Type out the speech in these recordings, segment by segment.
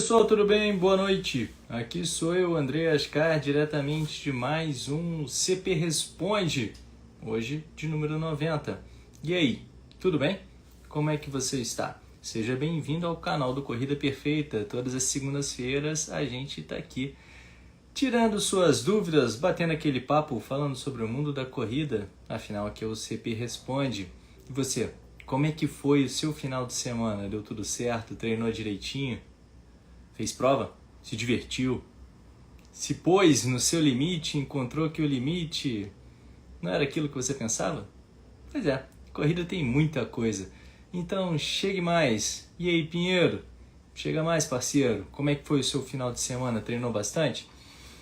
Pessoal, tudo bem? Boa noite. Aqui sou eu, André Ascar, diretamente de mais um CP Responde, hoje de número 90. E aí, tudo bem? Como é que você está? Seja bem-vindo ao canal do Corrida Perfeita. Todas as segundas-feiras a gente está aqui tirando suas dúvidas, batendo aquele papo, falando sobre o mundo da corrida. Afinal, aqui é o CP Responde. E você, como é que foi o seu final de semana? Deu tudo certo? Treinou direitinho? Fez prova? Se divertiu? Se pôs no seu limite, encontrou que o limite não era aquilo que você pensava? Pois é, corrida tem muita coisa. Então chegue mais. E aí, Pinheiro? Chega mais, parceiro. Como é que foi o seu final de semana? Treinou bastante?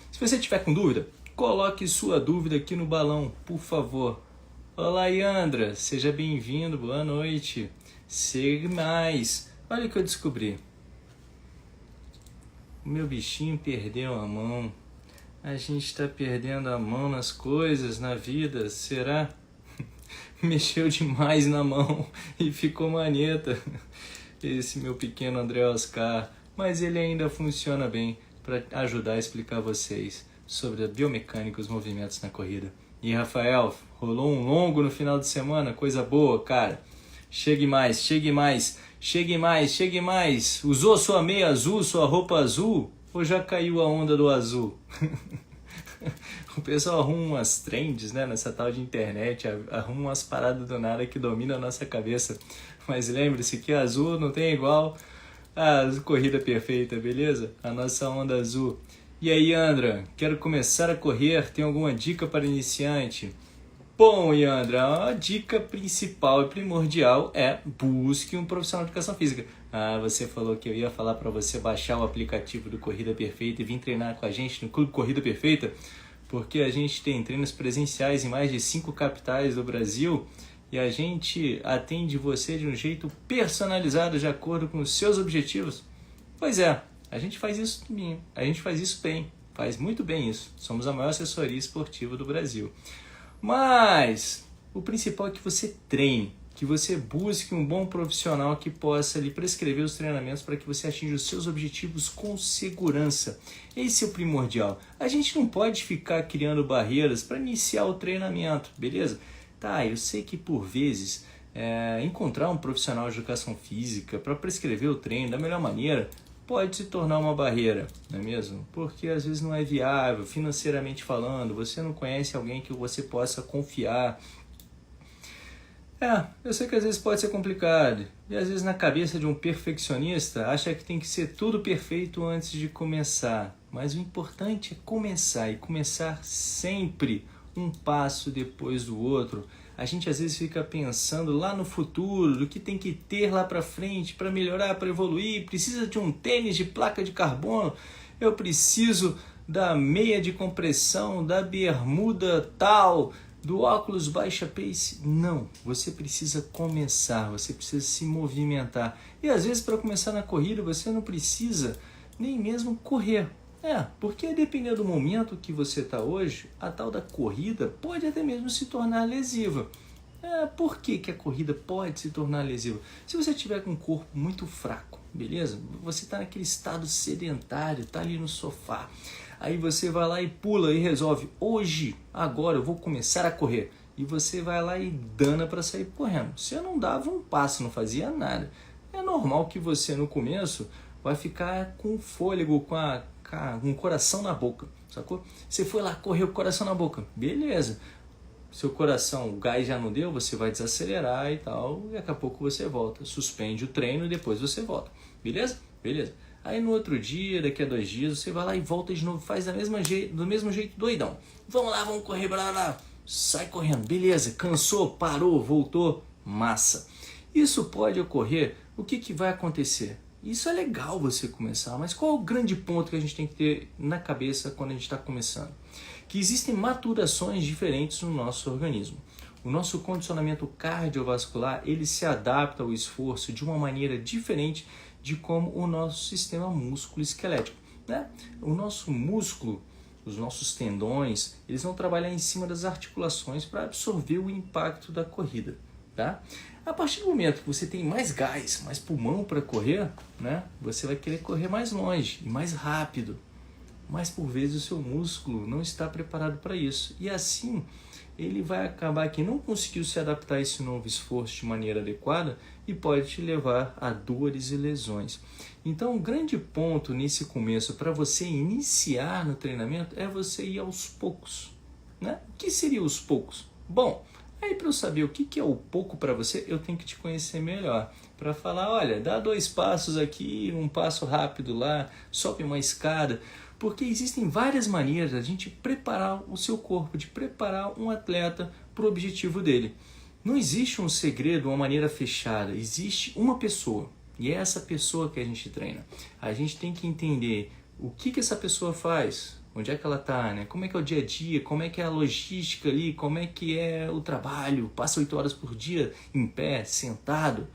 Se você tiver com dúvida, coloque sua dúvida aqui no balão, por favor. Olá, Yandra. Seja bem-vindo. Boa noite. Chegue mais. Olha o que eu descobri. O meu bichinho perdeu a mão. A gente está perdendo a mão nas coisas, na vida. Será? Mexeu demais na mão e ficou maneta. Esse meu pequeno André Oscar. Mas ele ainda funciona bem para ajudar a explicar a vocês sobre a biomecânica e os movimentos na corrida. E Rafael, rolou um longo no final de semana? Coisa boa, cara. Chegue mais, chegue mais. Chegue mais, chegue mais. Usou sua meia azul, sua roupa azul? Ou já caiu a onda do azul? O pessoal arruma umas trends, né, nessa tal de internet, arruma umas paradas do nada que dominam a nossa cabeça. Mas lembre-se que azul não tem igual a corrida perfeita, beleza? A nossa onda azul. E aí, Andra, quero começar a correr, tem alguma dica para iniciante? Bom, Yandra, a dica principal e primordial é busque um profissional de educação física. Você falou que eu ia falar para você baixar o aplicativo do Corrida Perfeita e vir treinar com a gente no Clube Corrida Perfeita, porque a gente tem treinos presenciais em mais de 5 capitais do Brasil e a gente atende você de um jeito personalizado de acordo com os seus objetivos. Pois é, a gente faz isso bem, faz muito bem isso. Somos a maior assessoria esportiva do Brasil. Mas o principal é que você treine, que você busque um bom profissional que possa lhe prescrever os treinamentos para que você atinja os seus objetivos com segurança. Esse é o primordial. A gente não pode ficar criando barreiras para iniciar o treinamento, beleza? Tá, eu sei que por vezes encontrar um profissional de educação física para prescrever o treino da melhor maneira pode se tornar uma barreira, não é mesmo? Porque às vezes não é viável, financeiramente falando, você não conhece alguém que você possa confiar. Eu sei que às vezes pode ser complicado, e às vezes na cabeça de um perfeccionista acha que tem que ser tudo perfeito antes de começar. Mas o importante é começar, e começar sempre um passo depois do outro. A gente às vezes fica pensando lá no futuro, do que tem que ter lá para frente para melhorar, para evoluir. Precisa de um tênis de placa de carbono, eu preciso da meia de compressão, da bermuda tal, do óculos baixa pace. Não, você precisa começar, você precisa se movimentar. E às vezes para começar na corrida você não precisa nem mesmo correr. Porque dependendo do momento que você está hoje, a tal da corrida pode até mesmo se tornar lesiva. Por que a corrida pode se tornar lesiva? Se você tiver com um corpo muito fraco, beleza? Você está naquele estado sedentário, está ali no sofá. Aí você vai lá e pula e resolve, hoje, agora eu vou começar a correr. E você vai lá e dana para sair correndo. Você não dava um passo, não fazia nada. É normal que você no começo vai ficar com fôlego, com o coração na boca, sacou? Você foi lá, correu com o coração na boca, beleza. Seu coração, o gás já não deu, você vai desacelerar e tal, e daqui a pouco você volta. Suspende o treino e depois você volta, beleza? Beleza. Aí no outro dia, daqui a 2 dias, você vai lá e volta de novo, faz do mesmo jeito doidão. Vamos lá, vamos correr, blá, blá, blá. Sai correndo, beleza, cansou, parou, voltou, massa. Isso pode ocorrer, o que vai acontecer? Isso é legal você começar, mas qual é o grande ponto que a gente tem que ter na cabeça quando a gente está começando? Que existem maturações diferentes no nosso organismo. O nosso condicionamento cardiovascular, ele se adapta ao esforço de uma maneira diferente de como o nosso sistema músculo-esquelético, né? O nosso músculo, os nossos tendões, eles vão trabalhar em cima das articulações para absorver o impacto da corrida. tá? A partir do momento que você tem mais gás, mais pulmão para correr, né? Você vai querer correr mais longe e mais rápido. Mas por vezes o seu músculo não está preparado para isso. E assim ele vai acabar que não conseguiu se adaptar a esse novo esforço de maneira adequada e pode te levar a dores e lesões. Então, o grande ponto nesse começo para você iniciar no treinamento é você ir aos poucos, né? O que seria os poucos? Bom, aí para eu saber o que é o pouco para você, eu tenho que te conhecer melhor. Para falar, olha, dá 2 passos aqui, um passo rápido lá, sobe uma escada. Porque existem várias maneiras de a gente preparar o seu corpo, de preparar um atleta para o objetivo dele. Não existe um segredo, uma maneira fechada. Existe uma pessoa e é essa pessoa que a gente treina. A gente tem que entender o que essa pessoa faz, onde é que ela está, né? Como é que é o dia a dia, como é que é a logística ali, como é que é o trabalho, passa 8 horas por dia em pé, sentado,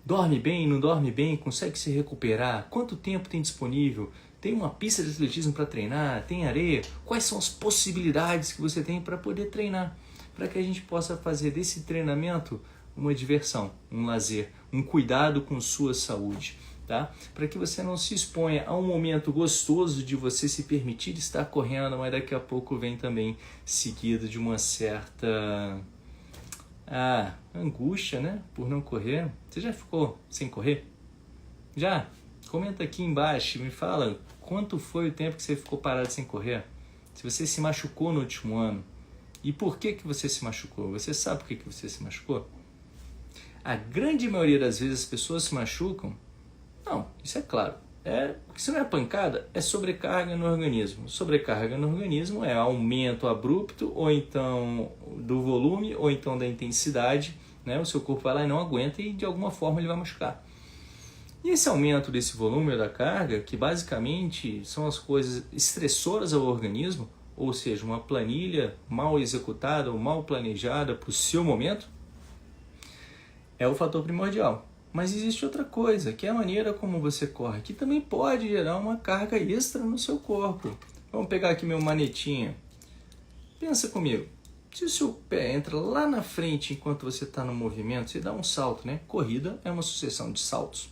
dorme bem, não dorme bem, consegue se recuperar, quanto tempo tem disponível, tem uma pista de atletismo para treinar, tem areia, quais são as possibilidades que você tem para poder treinar, para que a gente possa fazer desse treinamento uma diversão, um lazer, um cuidado com sua saúde, tá? Para que você não se exponha a um momento gostoso de você se permitir estar correndo, mas daqui a pouco vem também seguido de uma certa angústia, né? Por não correr. Você já ficou sem correr? Já? Comenta aqui embaixo, me fala quanto foi o tempo que você ficou parado sem correr. Se você se machucou no último ano. E por que você se machucou? Você sabe por que você se machucou? A grande maioria das vezes as pessoas se machucam. Não, isso é claro. Porque se não é pancada, é sobrecarga no organismo. Sobrecarga no organismo é aumento abrupto, ou então do volume, ou então da intensidade, né? O seu corpo vai lá e não aguenta e de alguma forma ele vai machucar. E esse aumento desse volume ou da carga, que basicamente são as coisas estressoras ao organismo, ou seja, uma planilha mal executada ou mal planejada para o seu momento, é o fator primordial. Mas existe outra coisa, que é a maneira como você corre, que também pode gerar uma carga extra no seu corpo. Vamos pegar aqui meu manetinha. Pensa comigo. Se o seu pé entra lá na frente enquanto você está no movimento, você dá um salto, né? Corrida é uma sucessão de saltos.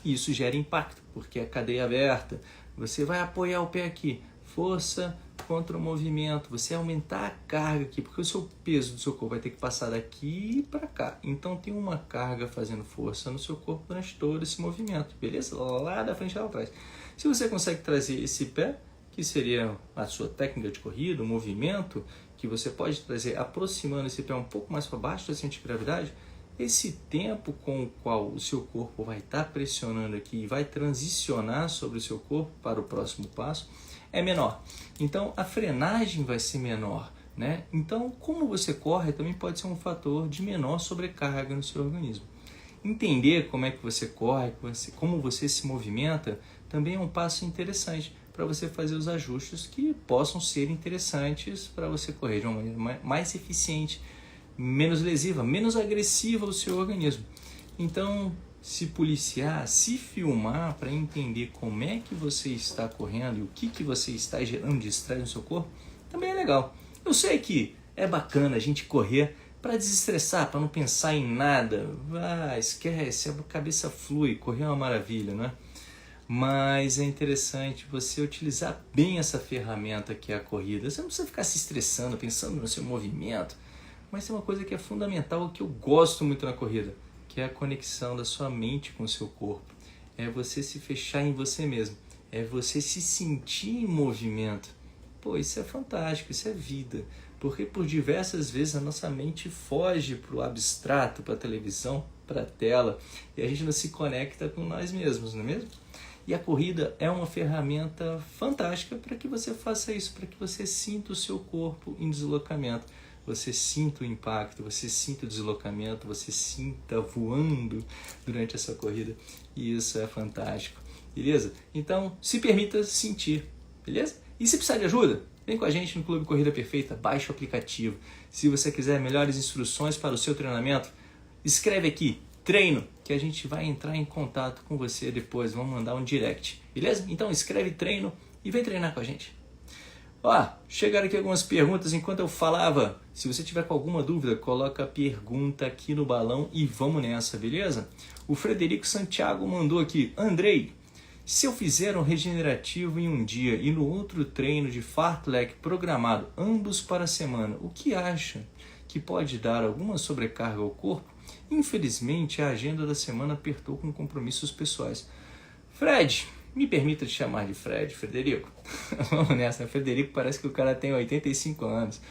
E isso gera impacto, porque é cadeia aberta. Você vai apoiar o pé aqui. Força contra o movimento. Você aumentar a carga aqui, porque o seu peso do seu corpo vai ter que passar daqui para cá. Então tem uma carga fazendo força no seu corpo durante todo esse movimento. Beleza? Lá da frente e lá atrás. Se você consegue trazer esse pé, que seria a sua técnica de corrida, o movimento, que você pode trazer aproximando esse pé um pouco mais para baixo da centro de gravidade, esse tempo com o qual o seu corpo vai estar pressionando aqui e vai transicionar sobre o seu corpo para o próximo passo é menor. Então a frenagem vai ser menor, né? Então como você corre também pode ser um fator de menor sobrecarga no seu organismo. Entender como é que você corre, como você se movimenta, também é um passo interessante para você fazer os ajustes que possam ser interessantes para você correr de uma maneira mais eficiente, menos lesiva, menos agressiva ao seu organismo. Então, se policiar, se filmar para entender como é que você está correndo e o que você está gerando de estresse no seu corpo, também é legal. Eu sei que é bacana a gente correr para desestressar, para não pensar em nada. Esquece, a cabeça flui, correr é uma maravilha, né? Mas é interessante você utilizar bem essa ferramenta que é a corrida. Você não precisa ficar se estressando, pensando no seu movimento. Mas tem uma coisa que é fundamental, que eu gosto muito na corrida, que é a conexão da sua mente com o seu corpo. É você se fechar em você mesmo. É você se sentir em movimento. Pô, isso é fantástico, isso é vida. Porque por diversas vezes a nossa mente foge para o abstrato, para a televisão, para a tela, e a gente não se conecta com nós mesmos, não é mesmo? E a corrida é uma ferramenta fantástica para que você faça isso, para que você sinta o seu corpo em deslocamento. Você sinta o impacto, você sinta o deslocamento, você sinta voando durante essa corrida. E isso é fantástico, beleza? Então, se permita sentir, beleza? E se precisar de ajuda, vem com a gente no Clube Corrida Perfeita, baixe o aplicativo. Se você quiser melhores instruções para o seu treinamento, escreve aqui, treino, que a gente vai entrar em contato com você depois, vamos mandar um direct, beleza? Então escreve treino e vem treinar com a gente. Ó, chegaram aqui algumas perguntas enquanto eu falava. Se você tiver com alguma dúvida, coloca a pergunta aqui no balão e vamos nessa, beleza? O Frederico Santiago mandou aqui. Andrei, se eu fizer um regenerativo em um dia e no outro treino de fartlek programado, ambos para a semana, o que acha que pode dar alguma sobrecarga ao corpo? Infelizmente, a agenda da semana apertou com compromissos pessoais. Fred, me permita te chamar de Fred, Frederico. Vamos nessa, né? Frederico parece que o cara tem 85 anos.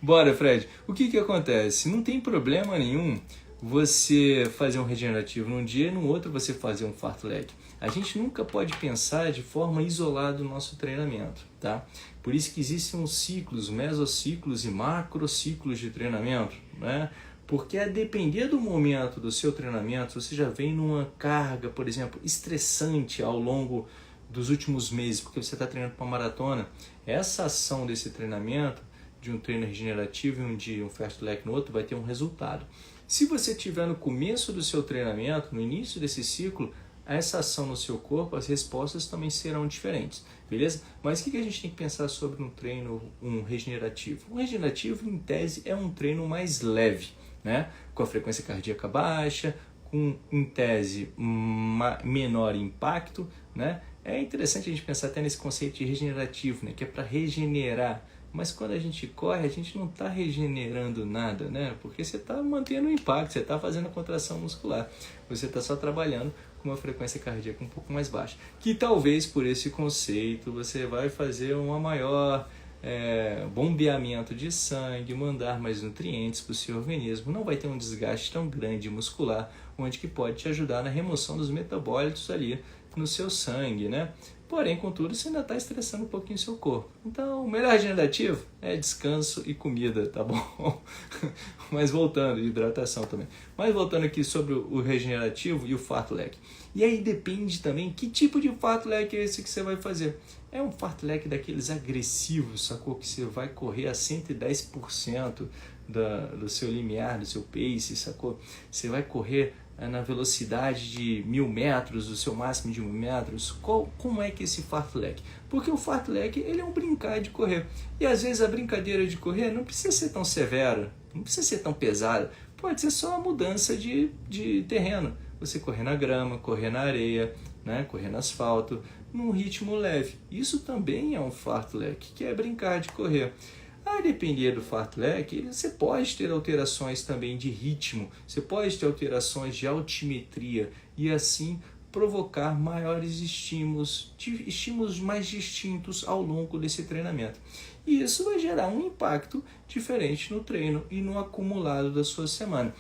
Bora, Fred. O que acontece? Não tem problema nenhum você fazer um regenerativo num dia e no outro você fazer um fartlek. A gente nunca pode pensar de forma isolada o nosso treinamento, tá? Por isso que existem os ciclos, mesociclos e macrociclos de treinamento, né? Porque a depender do momento do seu treinamento, você já vem numa carga, por exemplo, estressante ao longo dos últimos meses, porque você está treinando para uma maratona, essa ação desse treinamento, de um treino regenerativo em um dia, um fartlek no outro, vai ter um resultado. Se você estiver no começo do seu treinamento, no início desse ciclo, essa ação no seu corpo, as respostas também serão diferentes, beleza? Mas o que a gente tem que pensar sobre um treino, um regenerativo? Um regenerativo, em tese, é um treino mais leve, né? Com a frequência cardíaca baixa, com, em tese, menor impacto, né? É interessante a gente pensar até nesse conceito de regenerativo, né? Que é para regenerar. Mas quando a gente corre, a gente não está regenerando nada, né? Porque você está mantendo o impacto, você está fazendo a contração muscular. Você está só trabalhando com uma frequência cardíaca um pouco mais baixa. Que talvez por esse conceito você vai fazer uma maior bombeamento de sangue, mandar mais nutrientes para o seu organismo. Não vai ter um desgaste tão grande muscular, onde que pode te ajudar na remoção dos metabólitos ali no seu sangue, né? Porém, contudo, você ainda está estressando um pouquinho o seu corpo. Então, o melhor regenerativo é descanso e comida, tá bom? Mas voltando, hidratação também. Mas voltando aqui sobre o regenerativo e o fartlek. E aí depende também que tipo de fartlek é esse que você vai fazer. É um fartlek daqueles agressivos, sacou? Que você vai correr a 110% do seu limiar, do seu pace, sacou? Você vai correr na velocidade de 1.000 metros, o seu máximo de 1.000 metros. Como é que é esse fartlek? Porque o fartlek, ele é um brincar de correr. E às vezes a brincadeira de correr não precisa ser tão severa, não precisa ser tão pesada. Pode ser só uma mudança de terreno. Você correr na grama, correr na areia, né? Correr no asfalto, num ritmo leve. Isso também é um fartlek, que é brincar de correr. A depender do fartlek, você pode ter alterações também de ritmo, você pode ter alterações de altimetria e assim provocar maiores estímulos mais distintos ao longo desse treinamento. E isso vai gerar um impacto diferente no treino e no acumulado da sua semana.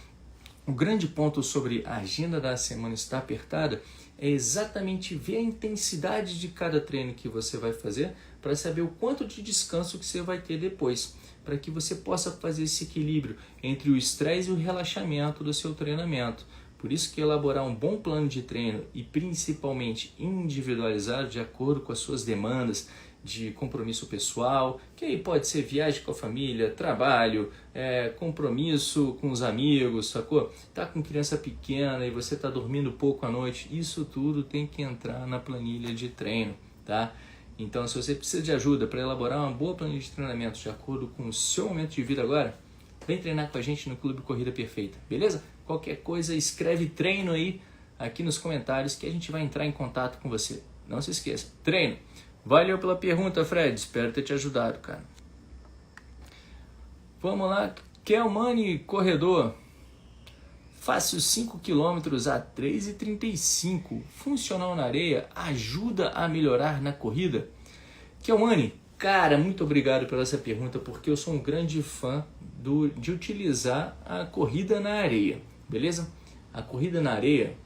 O grande ponto sobre a agenda da semana estar apertada é exatamente ver a intensidade de cada treino que você vai fazer para saber o quanto de descanso que você vai ter depois, para que você possa fazer esse equilíbrio entre o estresse e o relaxamento do seu treinamento. Por isso que elaborar um bom plano de treino e principalmente individualizado de acordo com as suas demandas de compromisso pessoal, que aí pode ser viagem com a família, trabalho, compromisso com os amigos, sacou? Tá com criança pequena e você tá dormindo pouco à noite, isso tudo tem que entrar na planilha de treino, tá? Então, se você precisa de ajuda para elaborar uma boa planilha de treinamento de acordo com o seu momento de vida agora, vem treinar com a gente no Clube Corrida Perfeita, beleza? Qualquer coisa, escreve treino aí aqui nos comentários que a gente vai entrar em contato com você. Não se esqueça, treino! Valeu pela pergunta, Fred. Espero ter te ajudado, cara. Vamos lá. Kelmani Corredor. Faço 5 km a 3,35. Funcional na areia ajuda a melhorar na corrida? Kelmani, cara, muito obrigado pela essa pergunta, porque eu sou um grande fã de utilizar a corrida na areia, beleza? A corrida na areia,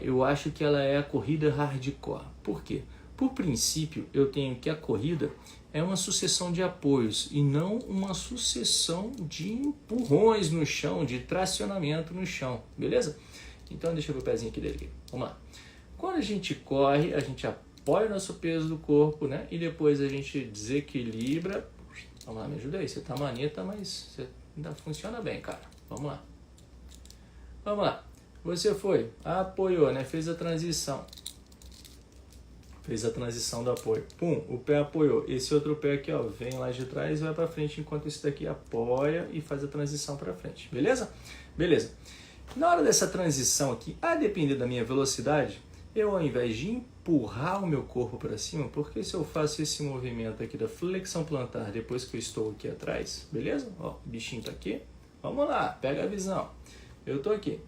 eu acho que ela é a corrida hardcore. Por quê? Por princípio, eu tenho que a corrida é uma sucessão de apoios e não uma sucessão de empurrões no chão, de tracionamento no chão, beleza? Então deixa eu ver o pezinho aqui dele aqui. Vamos lá. Quando a gente corre, a gente apoia o nosso peso do corpo, né? E depois a gente desequilibra. Vamos lá, me ajuda aí. Você tá maneta, mas você ainda funciona bem, cara. Vamos lá. Vamos lá. Você foi, apoiou, né? Fez a transição. Fez a transição do apoio. Pum, o pé apoiou. Esse outro pé aqui, ó, vem lá de trás e vai para frente, enquanto esse daqui apoia e faz a transição para frente. Beleza? Beleza. Na hora dessa transição aqui, a depender da minha velocidade, eu ao invés de empurrar o meu corpo para cima, porque se eu faço esse movimento aqui da flexão plantar depois que eu estou aqui atrás, beleza? Ó, o bichinho tá aqui. Vamos lá, pega a visão. Eu tô aqui.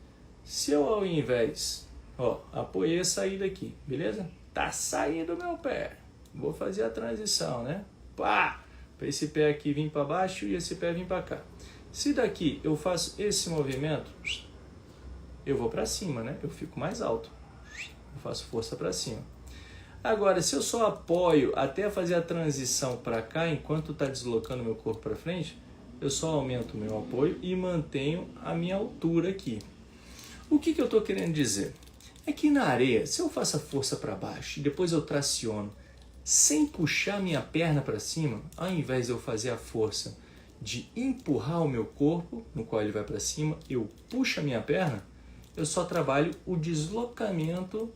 Se eu ao invés, ó, apoiei a saída aqui, beleza? Tá saindo o meu pé. Vou fazer a transição, né? Pá! Para esse pé aqui vir para baixo e esse pé vir para cá. Se daqui eu faço esse movimento, eu vou para cima, né? Eu fico mais alto. Eu faço força para cima. Agora, se eu só apoio até fazer a transição para cá, enquanto está deslocando meu corpo para frente, eu só aumento o meu apoio e mantenho a minha altura aqui. O que eu estou querendo dizer? É que na areia, se eu faço a força para baixo e depois eu traciono, sem puxar minha perna para cima, ao invés de eu fazer a força de empurrar o meu corpo, no qual ele vai para cima, eu puxo a minha perna, eu só trabalho o deslocamento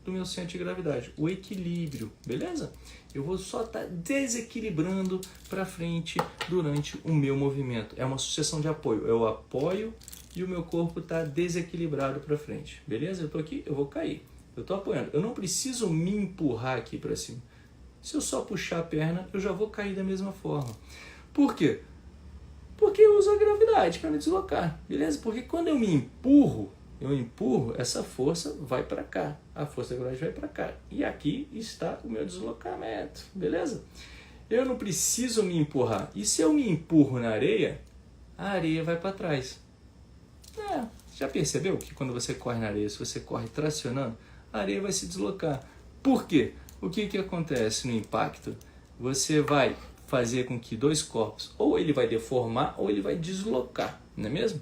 do meu centro de gravidade, o equilíbrio, beleza? Eu vou só estar desequilibrando para frente durante o meu movimento. É uma sucessão de apoio. Eu apoio e o meu corpo está desequilibrado para frente, beleza? Eu estou aqui, eu vou cair. Eu estou apoiando. Eu não preciso me empurrar aqui para cima. Se eu só puxar a perna, eu já vou cair da mesma forma. Por quê? Porque eu uso a gravidade para me deslocar, beleza? Porque quando eu empurro, essa força vai para cá. A força da gravidade vai para cá. E aqui está o meu deslocamento, beleza? Eu não preciso me empurrar. E se eu me empurro na areia, a areia vai para trás. Já percebeu que quando você corre na areia, se você corre tracionando, a areia vai se deslocar. Por quê? O que acontece no impacto? Você vai fazer com que dois corpos, ou ele vai deformar, ou ele vai deslocar, não é mesmo?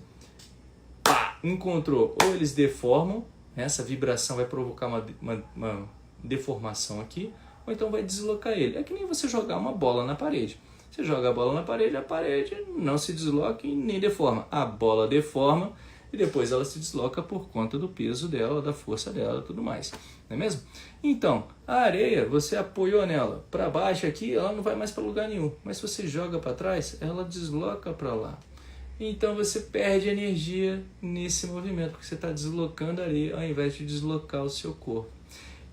Encontrou, ou eles deformam, essa vibração vai provocar uma deformação aqui, ou então vai deslocar ele. É que nem você jogar uma bola na parede. Você joga a bola na parede, a parede não se desloca e nem deforma. A bola deforma e depois ela se desloca por conta do peso dela, da força dela e tudo mais. Não é mesmo? Então, a areia, você apoiou nela para baixo aqui, ela não vai mais para lugar nenhum. Mas se você joga para trás, ela desloca para lá. Então você perde energia nesse movimento, porque você está deslocando a areia ao invés de deslocar o seu corpo.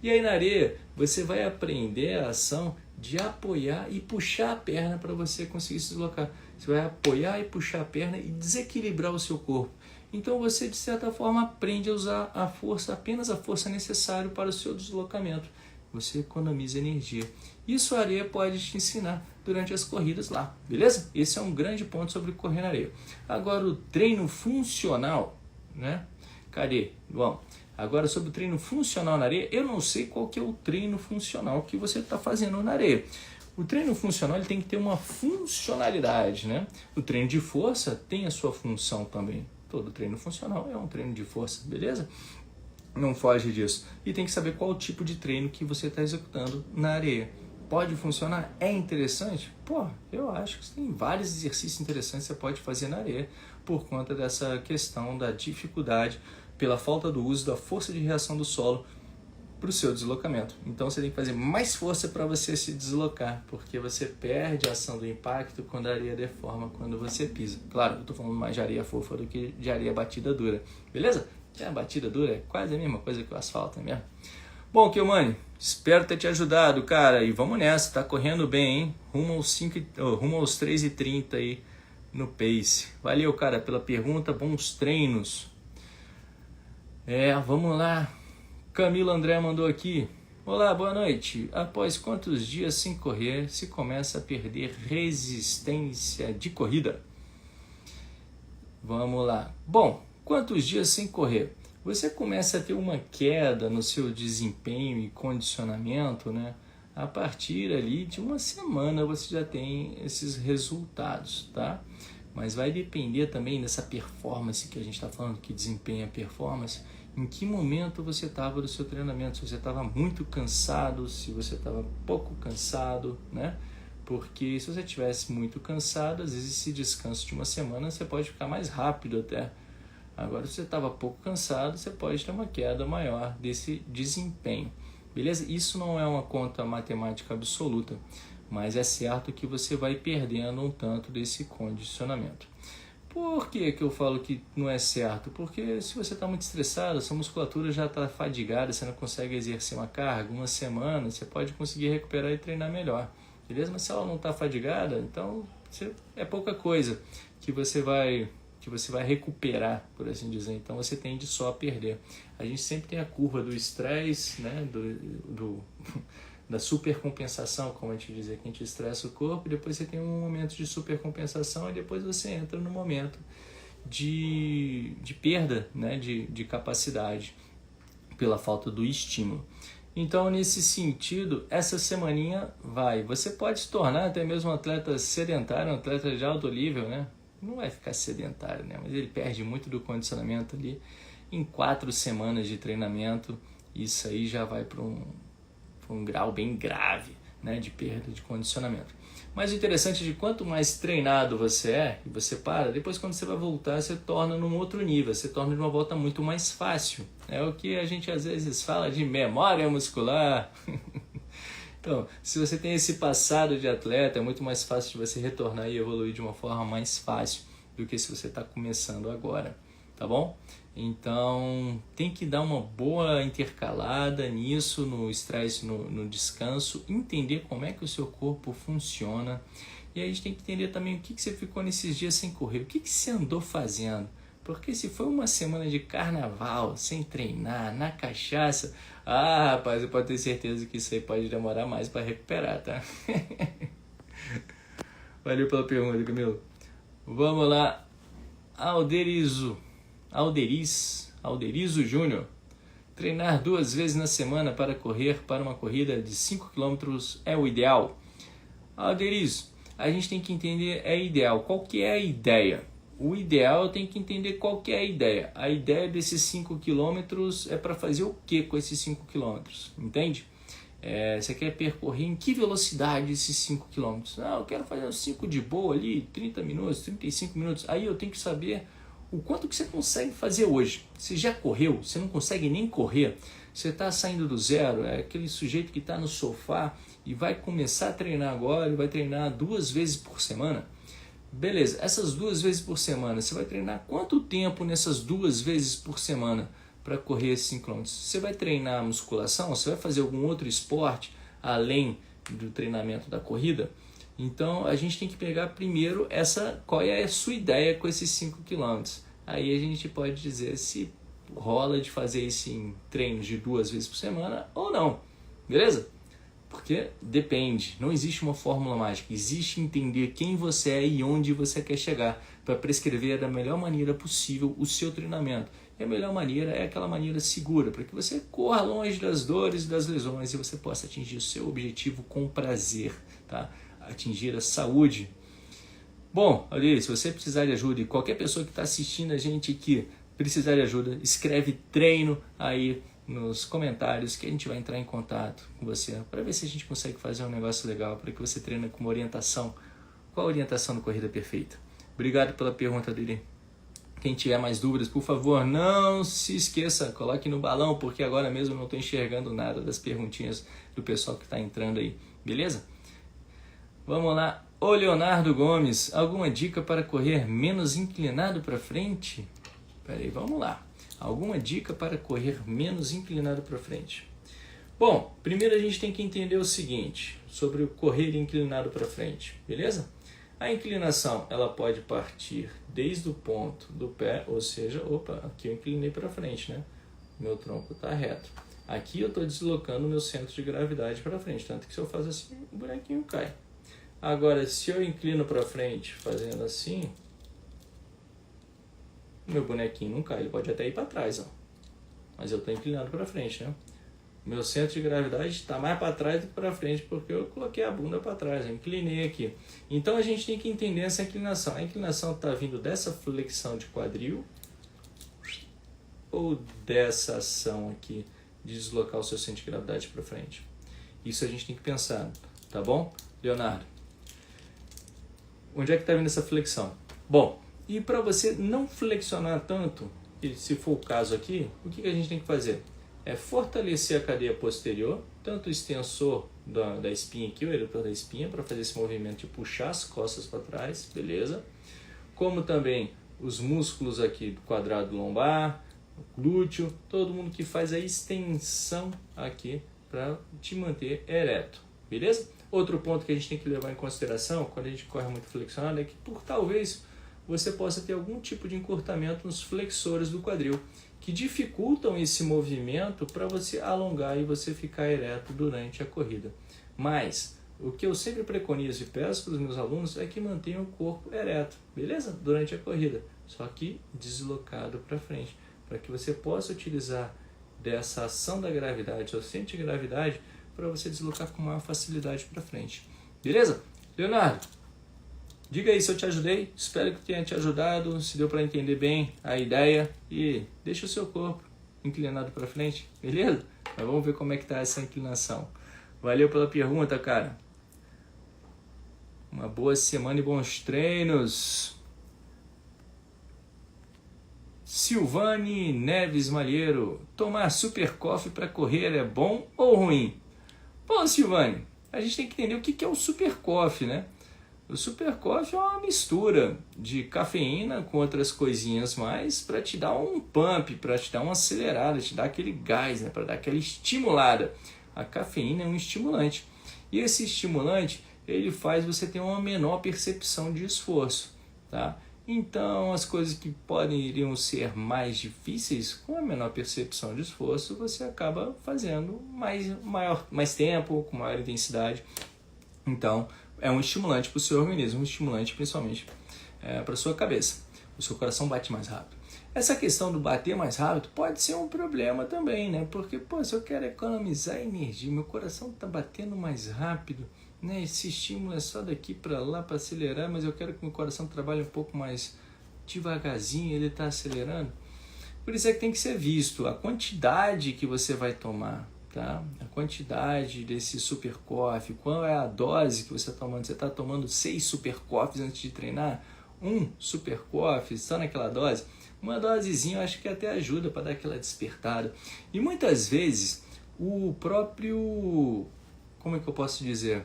E aí na areia, você vai aprender a ação de apoiar e puxar a perna para você conseguir se deslocar. Você vai apoiar e puxar a perna e desequilibrar o seu corpo. Então você, de certa forma, aprende a usar a força, apenas a força necessária para o seu deslocamento. Você economiza energia. Isso a areia pode te ensinar durante as corridas lá, beleza? Esse é um grande ponto sobre correr na areia. Agora o treino funcional, né? Cadê? Bom, agora sobre o treino funcional na areia, eu não sei qual que é o treino funcional que você está fazendo na areia. O treino funcional ele tem que ter uma funcionalidade, né? O treino de força tem a sua função também. Todo treino funcional é um treino de força, beleza? Não foge disso. E tem que saber qual o tipo de treino que você está executando na areia. Pode funcionar? É interessante? Pô, eu acho que tem vários exercícios interessantes que você pode fazer na areia por conta dessa questão da dificuldade, pela falta do uso da força de reação do solo para o seu deslocamento. Então você tem que fazer mais força para você se deslocar, porque você perde a ação do impacto quando a areia deforma, quando você pisa. Claro, eu estou falando mais de areia fofa do que de areia batida dura, beleza? Que a batida dura é quase a mesma coisa que o asfalto, é mesmo? Bom, Kilmani, espero ter te ajudado, cara, e vamos nessa, tá correndo bem, hein? Rumo aos 3h30 aí no pace. Valeu, cara, pela pergunta, bons treinos. Vamos lá. Camila André mandou aqui. Olá, boa noite. Após quantos dias sem correr se começa a perder resistência de corrida? Vamos lá. Bom, quantos dias sem correr? Você começa a ter uma queda no seu desempenho e condicionamento, né? A partir ali de uma semana você já tem esses resultados, tá? Mas vai depender também dessa performance que a gente está falando, que desempenha a performance, em que momento você estava do seu treinamento, se você estava muito cansado, se você estava pouco cansado, né? Porque se você estivesse muito cansado, às vezes esse descanso de uma semana você pode ficar mais rápido até. Agora, se você estava pouco cansado, você pode ter uma queda maior desse desempenho, beleza? Isso não é uma conta matemática absoluta, mas é certo que você vai perdendo um tanto desse condicionamento. Por que eu falo que não é certo? Porque se você está muito estressado, sua musculatura já está fadigada, você não consegue exercer uma carga, uma semana, você pode conseguir recuperar e treinar melhor, beleza? Mas se ela não está fadigada, então é pouca coisa que você vai recuperar, por assim dizer. Então você tende só a perder. A gente sempre tem a curva do estresse, né? Da supercompensação, como a gente dizia, que a gente estressa o corpo, e depois você tem um momento de supercompensação e depois você entra no momento de perda, né, de capacidade pela falta do estímulo. Então, nesse sentido, essa semaninha você pode se tornar até mesmo um atleta sedentário, um atleta de alto nível, né? Não vai ficar sedentário, né? Mas ele perde muito do condicionamento ali. Em 4 semanas de treinamento, isso aí já vai para um grau bem grave, né, de perda de condicionamento. Mas o interessante é que quanto mais treinado você é, e você para, depois quando você vai voltar, você torna num outro nível, você torna de uma volta muito mais fácil. É o que a gente às vezes fala de memória muscular. Então, se você tem esse passado de atleta, é muito mais fácil de você retornar e evoluir de uma forma mais fácil do que se você está começando agora, tá bom? Então, tem que dar uma boa intercalada nisso, no estresse, no descanso, entender como é que o seu corpo funciona. E aí a gente tem que entender também o que você ficou nesses dias sem correr, o que você andou fazendo. Porque se foi uma semana de carnaval, sem treinar, na cachaça, rapaz, eu posso ter certeza que isso aí pode demorar mais para recuperar, tá? Valeu pela pergunta, Camilo. Vamos lá, Alderizo Júnior. Treinar 2 vezes na semana para correr para uma corrida de 5 km é o ideal. Alderizo, a gente tem que entender ideal. Qual que é a ideia? O ideal eu tenho que entender qual que é a ideia. A ideia desses 5 km é para fazer o que com esses 5 km? Entende? Você quer percorrer em que velocidade esses 5 km? Eu quero fazer os 5 de boa ali, 30 minutos, 35 minutos. Aí eu tenho que saber o quanto que você consegue fazer hoje. Você já correu? Você não consegue nem correr? Você está saindo do zero? É aquele sujeito que está no sofá e vai começar a treinar agora e vai treinar 2 vezes por semana? Beleza, essas 2 vezes por semana, você vai treinar quanto tempo nessas 2 vezes por semana para correr esses 5 km? Você vai treinar musculação? Você vai fazer algum outro esporte além do treinamento da corrida? Então a gente tem que pegar primeiro qual é a sua ideia com esses 5 km. Aí a gente pode dizer se rola de fazer isso em treinos de 2 vezes por semana ou não, beleza? Porque depende, não existe uma fórmula mágica, existe entender quem você é e onde você quer chegar para prescrever da melhor maneira possível o seu treinamento. E a melhor maneira é aquela maneira segura, para que você corra longe das dores e das lesões e você possa atingir o seu objetivo com prazer, tá? Atingir a saúde. Bom, olha aí, se você precisar de ajuda e qualquer pessoa que está assistindo a gente aqui precisar de ajuda, escreve treino aí nos comentários que a gente vai entrar em contato com você para ver se a gente consegue fazer um negócio legal, para que você treine com uma orientação. Qual a orientação do Corrida Perfeita? Obrigado pela pergunta dele. Quem tiver mais dúvidas, por favor, não se esqueça, coloque no balão, porque agora mesmo eu não estou enxergando nada das perguntinhas do pessoal que está entrando aí, beleza? Vamos lá. Ô Leonardo Gomes, alguma dica para correr menos inclinado para frente? Peraí, vamos lá. Alguma dica para correr menos inclinado para frente? Bom, primeiro a gente tem que entender o seguinte, sobre o correr inclinado para frente, beleza? A inclinação, ela pode partir desde o ponto do pé, ou seja, aqui eu inclinei para frente, né? Meu tronco está reto. Aqui eu estou deslocando o meu centro de gravidade para frente, tanto que se eu faço assim, o bonequinho cai. Agora, se eu inclino para frente fazendo assim, meu bonequinho não cai, ele pode até ir para trás, ó. Mas eu estou inclinado para frente, né? Meu centro de gravidade está mais para trás do que para frente, porque eu coloquei a bunda para trás, eu inclinei aqui. Então a gente tem que entender essa inclinação. A inclinação está vindo dessa flexão de quadril ou dessa ação aqui de deslocar o seu centro de gravidade para frente? Isso a gente tem que pensar, tá bom, Leonardo? Onde é que está vindo essa flexão? Bom, e para você não flexionar tanto, e se for o caso aqui, o que a gente tem que fazer? é fortalecer a cadeia posterior, tanto o extensor da espinha aqui, o eretor da espinha, para fazer esse movimento de puxar as costas para trás, beleza? Como também os músculos aqui do quadrado lombar, glúteo, todo mundo que faz a extensão aqui para te manter ereto, beleza? Outro ponto que a gente tem que levar em consideração quando a gente corre muito flexionado é que talvez você possa ter algum tipo de encurtamento nos flexores do quadril, que dificultam esse movimento para você alongar e você ficar ereto durante a corrida. Mas o que eu sempre preconizo e peço para os meus alunos é que mantenham o corpo ereto, beleza? Durante a corrida, só que deslocado para frente, para que você possa utilizar dessa ação da gravidade, ou antigravidade, para você deslocar com maior facilidade para frente. Beleza? Leonardo, diga aí se eu te ajudei, espero que tenha te ajudado, se deu para entender bem a ideia e deixa o seu corpo inclinado para frente, beleza? Mas vamos ver como é que está essa inclinação. Valeu pela pergunta, cara. Uma boa semana e bons treinos. Silvane Neves Malheiro, tomar Super Coffee para correr é bom ou ruim? Bom, Silvane, a gente tem que entender o que é o Super Coffee, né? O Super Coffee é uma mistura de cafeína com outras coisinhas mais para te dar um pump, para te dar uma acelerada, te dar aquele gás, né? Para dar aquela estimulada. A cafeína é um estimulante. E esse estimulante, ele faz você ter uma menor percepção de esforço, tá? Então, as coisas que iriam ser mais difíceis, com a menor percepção de esforço, você acaba fazendo mais tempo, com maior intensidade. Então, é um estimulante para o seu organismo, um estimulante principalmente para a sua cabeça. O seu coração bate mais rápido. Essa questão do bater mais rápido pode ser um problema também, né? Porque, se eu quero economizar energia, meu coração está batendo mais rápido, né? Esse estímulo é só daqui para lá para acelerar, mas eu quero que meu coração trabalhe um pouco mais devagarzinho, ele está acelerando. Por isso é que tem que ser visto a quantidade que você vai tomar, tá? A quantidade desse Super Coffee, qual é a dose que você está tomando? Você está tomando 6 Super Coffees antes de treinar? Um Super Coffee, só naquela dose? Uma dosezinha eu acho que até ajuda para dar aquela despertada. E muitas vezes o próprio, como é que eu posso dizer,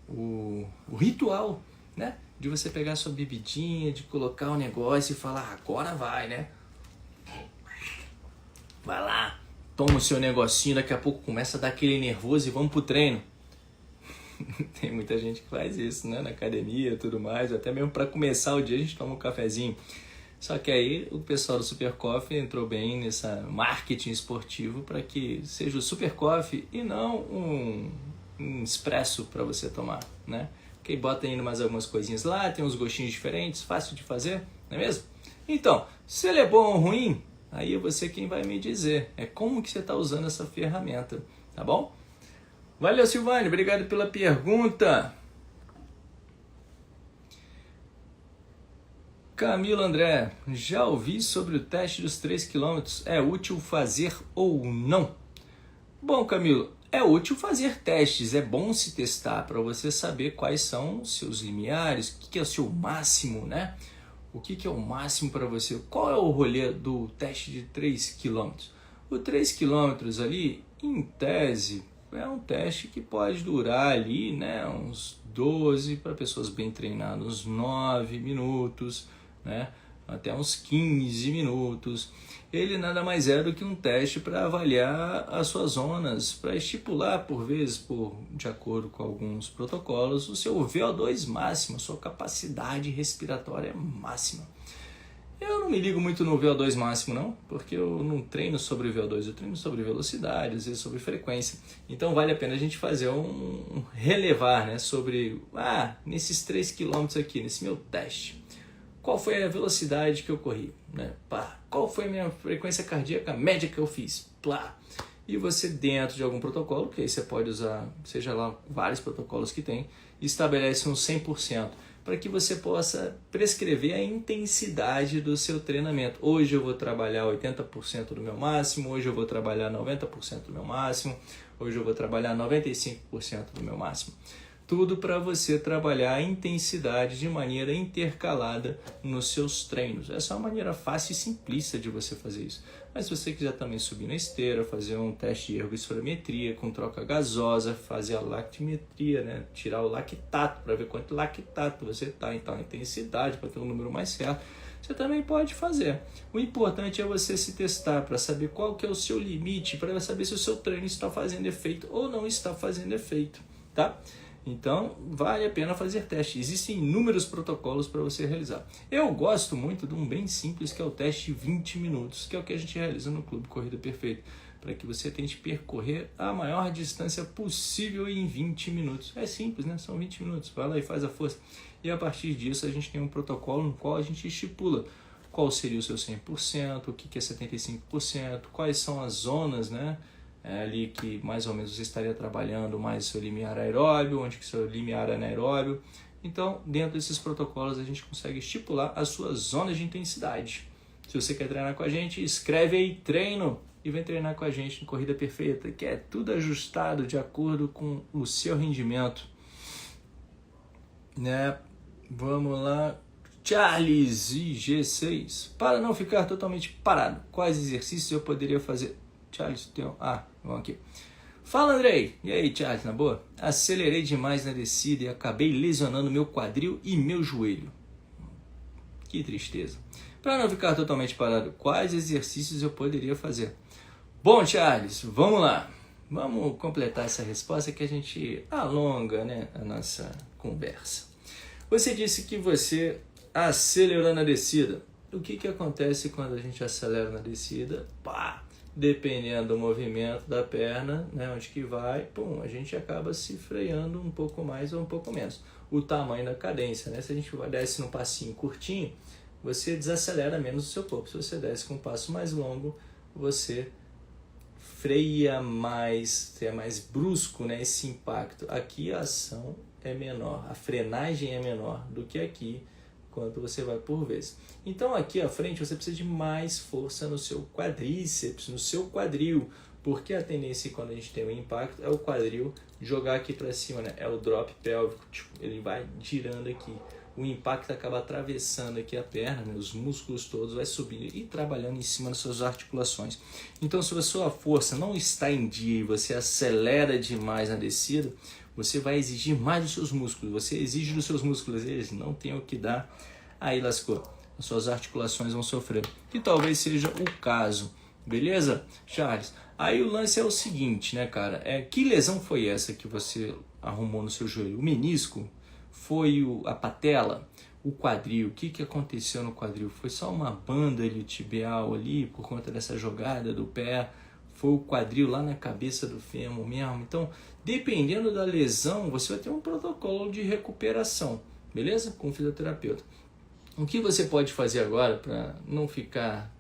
o ritual, né? De você pegar sua bebidinha, de colocar o negócio e falar, agora vai, né? Vai lá, toma o seu negocinho, daqui a pouco começa a dar aquele nervoso e vamos pro treino. Tem muita gente que faz isso, né? Na academia e tudo mais, até mesmo para começar o dia a gente toma um cafezinho. Só que aí o pessoal do Super Coffee entrou bem nessa marketing esportivo para que seja o Super Coffee e não um expresso para você tomar, né? Que bota ainda mais algumas coisinhas lá, tem uns gostinhos diferentes, fácil de fazer, não é mesmo? Então, se ele é bom ou ruim, aí é você quem vai me dizer. É como que você está usando essa ferramenta, tá bom? Valeu, Silvane, obrigado pela pergunta. Camilo André, já ouvi sobre o teste dos 3 km, é útil fazer ou não? Bom, Camilo, é útil fazer testes, é bom se testar para você saber quais são os seus limiares, o que é o seu máximo, né? O que é o máximo para você? Qual é o rolê do teste de 3 km? O 3 km ali, em tese, é um teste que pode durar ali, né, uns 12, para pessoas bem treinadas, uns 9 minutos, né, até uns 15 minutos. Ele nada mais é do que um teste para avaliar as suas zonas, para estipular, por vezes, de acordo com alguns protocolos, o seu VO2 máximo, a sua capacidade respiratória máxima. Eu não me ligo muito no VO2 máximo não, porque eu não treino sobre VO2, eu treino sobre velocidade, às vezes sobre frequência. Então vale a pena a gente fazer um relevar, né, sobre, nesses 3 km aqui, nesse meu teste, qual foi a velocidade que eu corri, né? Qual foi a minha frequência cardíaca média que eu fiz? E você dentro de algum protocolo, que aí você pode usar, seja lá vários protocolos que tem, estabelece um 100%. Para que você possa prescrever a intensidade do seu treinamento. Hoje eu vou trabalhar 80% do meu máximo, hoje eu vou trabalhar 90% do meu máximo, hoje eu vou trabalhar 95% do meu máximo. Tudo para você trabalhar a intensidade de maneira intercalada nos seus treinos. Essa é uma maneira fácil e simplista de você fazer isso. Mas se você quiser também subir na esteira, fazer um teste de ergospirometria com troca gasosa, fazer a lactimetria, né? Tirar o lactato para ver quanto lactato você está, então a intensidade para ter um número mais certo, você também pode fazer. O importante é você se testar para saber qual que é o seu limite, para saber se o seu treino está fazendo efeito ou não está fazendo efeito, tá? Então, vale a pena fazer teste. Existem inúmeros protocolos para você realizar. Eu gosto muito de um bem simples, que é o teste 20 minutos, que é o que a gente realiza no Clube Corrida Perfeita, para que você tente percorrer a maior distância possível em 20 minutos. É simples, né? São 20 minutos. Vai lá e faz a força. E a partir disso, a gente tem um protocolo no qual a gente estipula qual seria o seu 100%, o que é 75%, quais são as zonas, né? Ali que mais ou menos você estaria trabalhando mais seu limiar aeróbio, onde que seu limiar anaeróbio. Então, dentro desses protocolos, a gente consegue estipular as suas zonas de intensidade. Se você quer treinar com a gente, escreve aí treino e vem treinar com a gente no Corrida Perfeita, que é tudo ajustado de acordo com o seu rendimento. Né? Vamos lá. Charles IG6. Para não ficar totalmente parado, quais exercícios eu poderia fazer? Charles, vamos aqui. Fala, Andrei. E aí, Charles, na boa? Acelerei demais na descida e acabei lesionando meu quadril e meu joelho. Que tristeza. Para não ficar totalmente parado, quais exercícios eu poderia fazer? Bom, Charles, vamos lá. Vamos completar essa resposta que a gente alonga, né, a nossa conversa. Você disse que você acelerou na descida. O que acontece quando a gente acelera na descida? Dependendo do movimento da perna, né, onde que vai, a gente acaba se freando um pouco mais ou um pouco menos. O tamanho da cadência, né? Se a gente desce num passinho curtinho, você desacelera menos o seu corpo. Se você desce com um passo mais longo, você freia mais, é mais brusco, né, esse impacto. Aqui a ação é menor, a frenagem é menor do que aqui, quando você vai por vez. Então aqui à frente você precisa de mais força no seu quadríceps, no seu quadril, porque a tendência quando a gente tem um impacto é o quadril jogar aqui para cima, né? É o drop pélvico, ele vai girando aqui. O impacto acaba atravessando aqui a perna, né? Os músculos todos vai subindo e trabalhando em cima das suas articulações. Então se a sua força não está em dia e você acelera demais na descida, você vai exigir mais dos seus músculos. Você exige dos seus músculos, eles não têm o que dar, aí lascou. As suas articulações vão sofrer. Que talvez seja o caso. Beleza, Charles? Aí o lance é o seguinte, né, cara? Que lesão foi essa que você arrumou no seu joelho? O menisco? Foi a patela? O quadril? O que aconteceu no quadril? Foi só uma banda iliotibial ali por conta dessa jogada do pé? Foi o quadril lá na cabeça do fêmur mesmo? Então, dependendo da lesão, você vai ter um protocolo de recuperação, beleza? Com o fisioterapeuta. O que você pode fazer agora para não ficar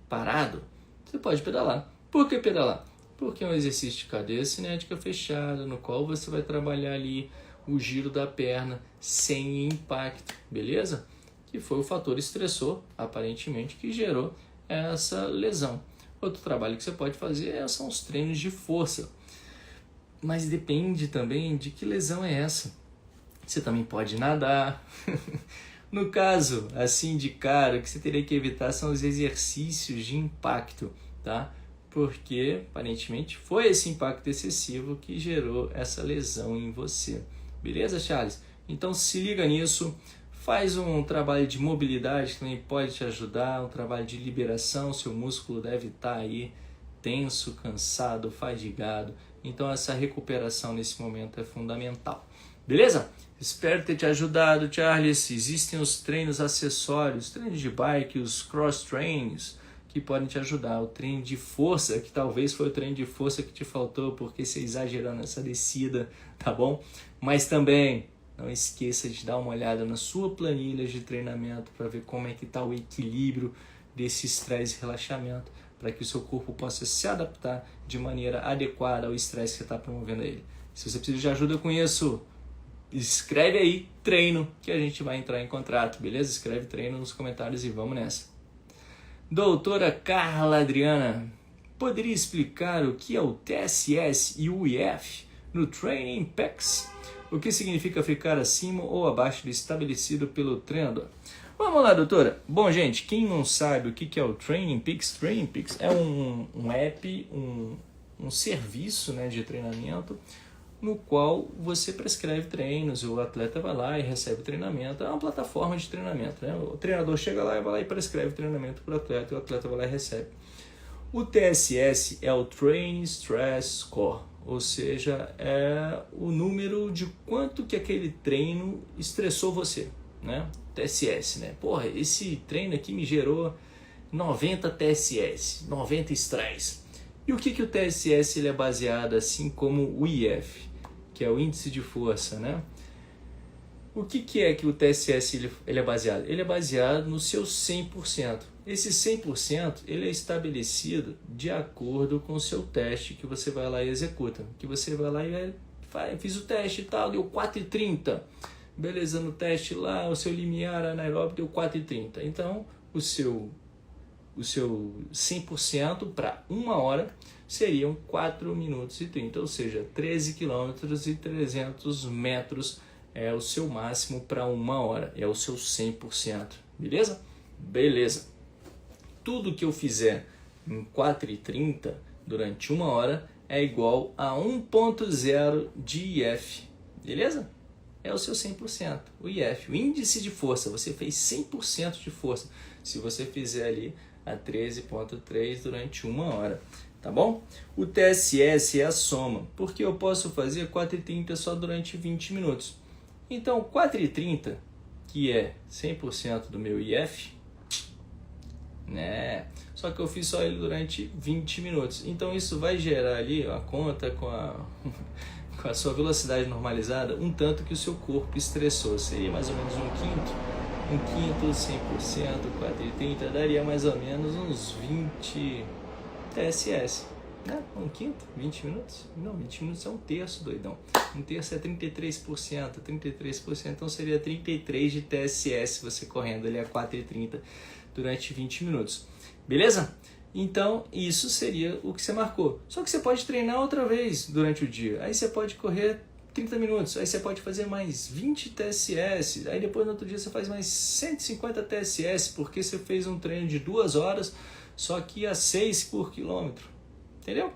parado? Você pode pedalar. Por que pedalar? Porque é um exercício de cadeia cinética fechada, no qual você vai trabalhar ali o giro da perna sem impacto, beleza? Que foi o fator estressor, aparentemente, que gerou essa lesão. Outro trabalho que você pode fazer são os treinos de força. Mas depende também de que lesão é essa. Você também pode nadar. No caso, assim de cara, o que você teria que evitar são os exercícios de impacto, tá? Porque, aparentemente, foi esse impacto excessivo que gerou essa lesão em você. Beleza, Charles? Então se liga nisso. Faz um trabalho de mobilidade que também pode te ajudar, um trabalho de liberação. Seu músculo deve estar aí tenso, cansado, fadigado. Então essa recuperação nesse momento é fundamental. Beleza? Espero ter te ajudado, Charles. Existem os treinos acessórios, treinos de bike, os cross trains, que podem te ajudar. O treino de força, que talvez foi o treino de força que te faltou porque você exagerou nessa descida, tá bom? Mas também não esqueça de dar uma olhada na sua planilha de treinamento para ver como é que está o equilíbrio desse estresse e relaxamento, para que o seu corpo possa se adaptar de maneira adequada ao estresse que você está promovendo a ele. Se você precisa de ajuda com isso, escreve aí treino que a gente vai entrar em contrato, beleza? Escreve treino nos comentários e vamos nessa. Doutora Carla Adriana, poderia explicar o que é o TSS e o IF? no Training Peaks, o que significa ficar acima ou abaixo do estabelecido pelo treinador. Vamos lá, doutora. Bom, gente, quem não sabe o que é o Training Peaks é um app, um serviço, né, de treinamento, no qual você prescreve treinos, o atleta vai lá e recebe treinamento. É uma plataforma de treinamento, né? O treinador chega lá e vai lá e prescreve treinamento para o atleta, e o atleta vai lá e recebe. O TSS é o Training Stress Score, ou seja, é o número de quanto que aquele treino estressou você, né? TSS, né? Porra, esse treino aqui me gerou 90 TSS, 90 estresse. E o que o TSS ele é baseado, assim como o IF, que é o índice de força, né? O que é que o TSS ele é baseado? Ele é baseado no seu 100%. Esse 100% ele é estabelecido de acordo com o seu teste que você vai lá e executa. Que você vai lá e fiz o teste e tal, deu 4,30. Beleza, no teste lá, o seu limiar anaeróbico deu 4,30. Então, o seu 100% para 1 hora seriam 4 minutos e 30, ou seja, 13 quilômetros e 300 metros é o seu máximo para 1 hora, é o seu 100%, beleza? Beleza. Tudo que eu fizer em 4,30 durante 1 hora é igual a 1,0 de IF, beleza? É o seu 100%, o IF, o índice de força, você fez 100% de força, se você fizer ali a 13,3 durante 1 hora, tá bom? O TSS é a soma, porque eu posso fazer 4,30 só durante 20 minutos. Então, 4,30, que é 100% do meu IF, né? Só que eu fiz só ele durante 20 minutos. Então, isso vai gerar ali a conta com a sua velocidade normalizada, um tanto que o seu corpo estressou. Seria mais ou menos um quinto, 100%, 4,30, daria mais ou menos uns 20 TSS, né? Um quinto, 20 minutos? Não, 20 minutos é um terço, doidão. Um terço é 33%, então seria 33 de TSS você correndo ali a 4,30 durante 20 minutos. Beleza? Então, isso seria o que você marcou. Só que você pode treinar outra vez durante o dia. Aí você pode correr 30 minutos, aí você pode fazer mais 20 TSS, aí depois no outro dia você faz mais 150 TSS, porque você fez um treino de 2 horas, só que a 6 por quilômetro, entendeu?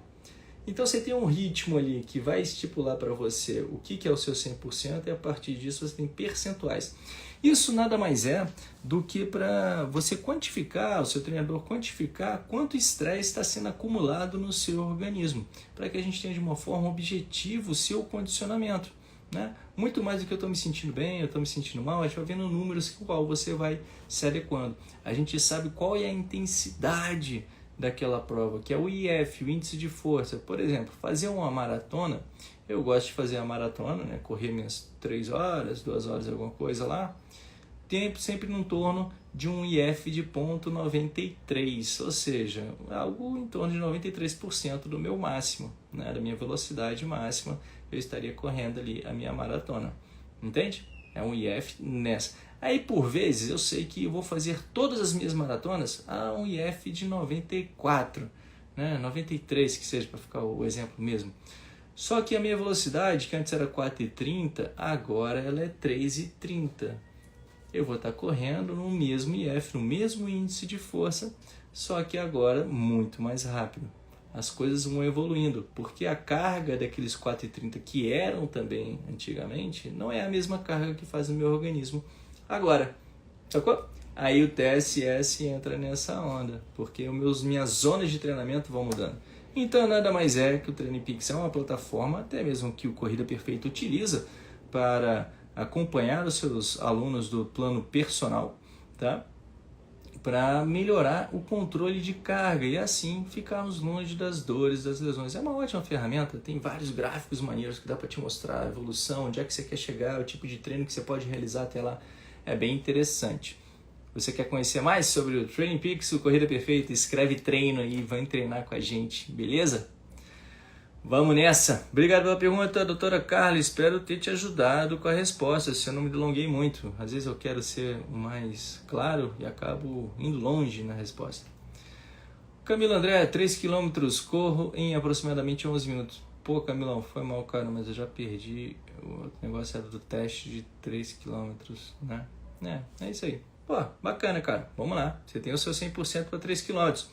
Então você tem um ritmo ali que vai estipular para você o que é o seu 100% e a partir disso você tem percentuais. Isso nada mais é do que para você quantificar, o seu treinador quantificar quanto estresse está sendo acumulado no seu organismo, para que a gente tenha de uma forma objetiva o seu condicionamento, né? Muito mais do que eu estou me sentindo bem, eu estou me sentindo mal, a gente vai vendo números com o qual você vai se adequando. A gente sabe qual é a intensidade daquela prova, que é o IF, o índice de força. Por exemplo, fazer uma maratona, eu gosto de fazer a maratona, né? Correr minhas 3 horas, 2 horas, alguma coisa lá, tempo sempre no torno de um IF de 0,93, ou seja, algo em torno de 93% do meu máximo, né? Da minha velocidade máxima, eu estaria correndo ali a minha maratona, entende? É um IF nessa. Aí, por vezes, eu sei que eu vou fazer todas as minhas maratonas a um IF de 94, né? 93, que seja, para ficar o exemplo mesmo. Só que a minha velocidade, que antes era 4,30, agora ela é 3,30. Eu vou estar correndo no mesmo IF, no mesmo índice de força, só que agora muito mais rápido. As coisas vão evoluindo, porque a carga daqueles 4,30 que eram também antigamente, não é a mesma carga que faz no meu organismo agora, sacou? Aí o TSS entra nessa onda, porque minhas zonas de treinamento vão mudando. Então nada mais é que o Training Peaks é uma plataforma, até mesmo que o Corrida Perfeita utiliza para acompanhar os seus alunos do plano personal, tá? Para melhorar o controle de carga e assim ficarmos longe das dores, das lesões. É uma ótima ferramenta, tem vários gráficos maneiros que dá para te mostrar a evolução, onde é que você quer chegar, o tipo de treino que você pode realizar até lá. É bem interessante. Você quer conhecer mais sobre o Training Peaks, o Corrida Perfeita? Escreve treino aí e vem treinar com a gente, beleza? Vamos nessa. Obrigado pela pergunta, doutora Carla. Espero ter te ajudado com a resposta, se eu não me delonguei muito. Às vezes eu quero ser mais claro e acabo indo longe na resposta. Camilo André, 3 km corro em aproximadamente 11 minutos. Pô, Camilão, foi mal, cara, mas eu já perdi. O negócio era do teste de 3 quilômetros, né? É isso aí. Pô, bacana, cara. Vamos lá. Você tem o seu 100% para 3 quilômetros.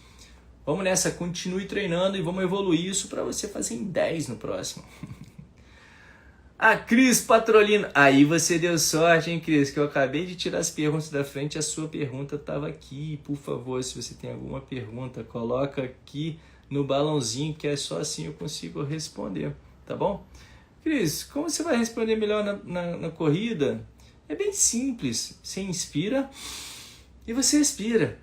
Vamos nessa, continue treinando e vamos evoluir isso para você fazer em 10 no próximo. A Cris Patrolino. Aí você deu sorte, hein, Cris? Que eu acabei de tirar as perguntas da frente e a sua pergunta estava aqui. Por favor, se você tem alguma pergunta, coloca aqui no balãozinho, que é só assim eu consigo responder, tá bom? Cris, como você vai responder melhor na corrida? É bem simples. Você inspira e você expira.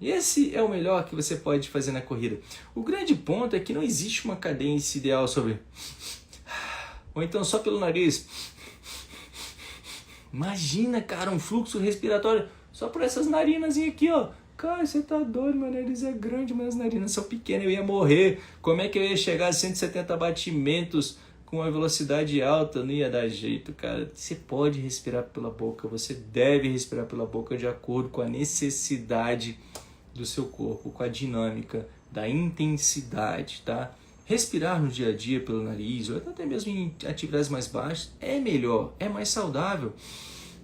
E esse é o melhor que você pode fazer na corrida. O grande ponto é que não existe uma cadência ideal sobre... Ou então só pelo nariz. Imagina, cara, um fluxo respiratório só por essas narinazinhas aqui, ó. Cara, você tá doido, meu nariz é grande, minhas narinas são pequenas, eu ia morrer. Como é que eu ia chegar a 170 batimentos com uma velocidade alta? Não ia dar jeito, cara. Você pode respirar pela boca, você deve respirar pela boca de acordo com a necessidade do seu corpo, com a dinâmica da intensidade, tá? Respirar no dia a dia pelo nariz, ou até mesmo em atividades mais baixas, é melhor, é mais saudável.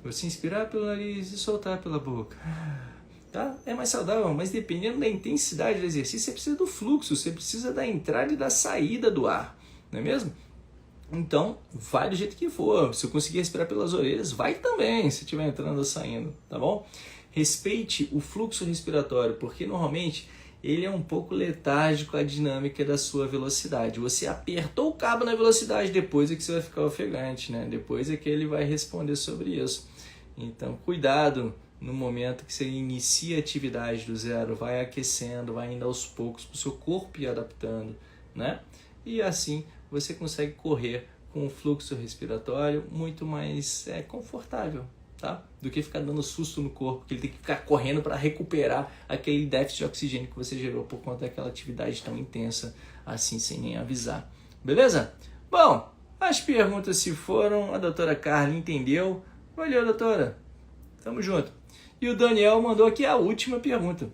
Você inspirar pelo nariz e soltar pela boca. Tá? É mais saudável, mas dependendo da intensidade do exercício, você precisa do fluxo, você precisa da entrada e da saída do ar, não é mesmo? Então, vai do jeito que for. Se eu conseguir respirar pelas orelhas, vai também, se estiver entrando ou saindo, tá bom? Respeite o fluxo respiratório, porque normalmente ele é um pouco letárgico à dinâmica da sua velocidade. Você apertou o cabo na velocidade, depois é que você vai ficar ofegante, né? Depois é que ele vai responder sobre isso. Então, cuidado no momento que você inicia a atividade do zero, vai aquecendo, vai indo aos poucos para o seu corpo ir adaptando, né? E assim você consegue correr com um fluxo respiratório muito mais confortável, tá? Do que ficar dando susto no corpo, que ele tem que ficar correndo para recuperar aquele déficit de oxigênio que você gerou por conta daquela atividade tão intensa, assim, sem nem avisar. Beleza? Bom, as perguntas se foram, a doutora Carla entendeu. Valeu, doutora. Tamo junto. E o Daniel mandou aqui a última pergunta.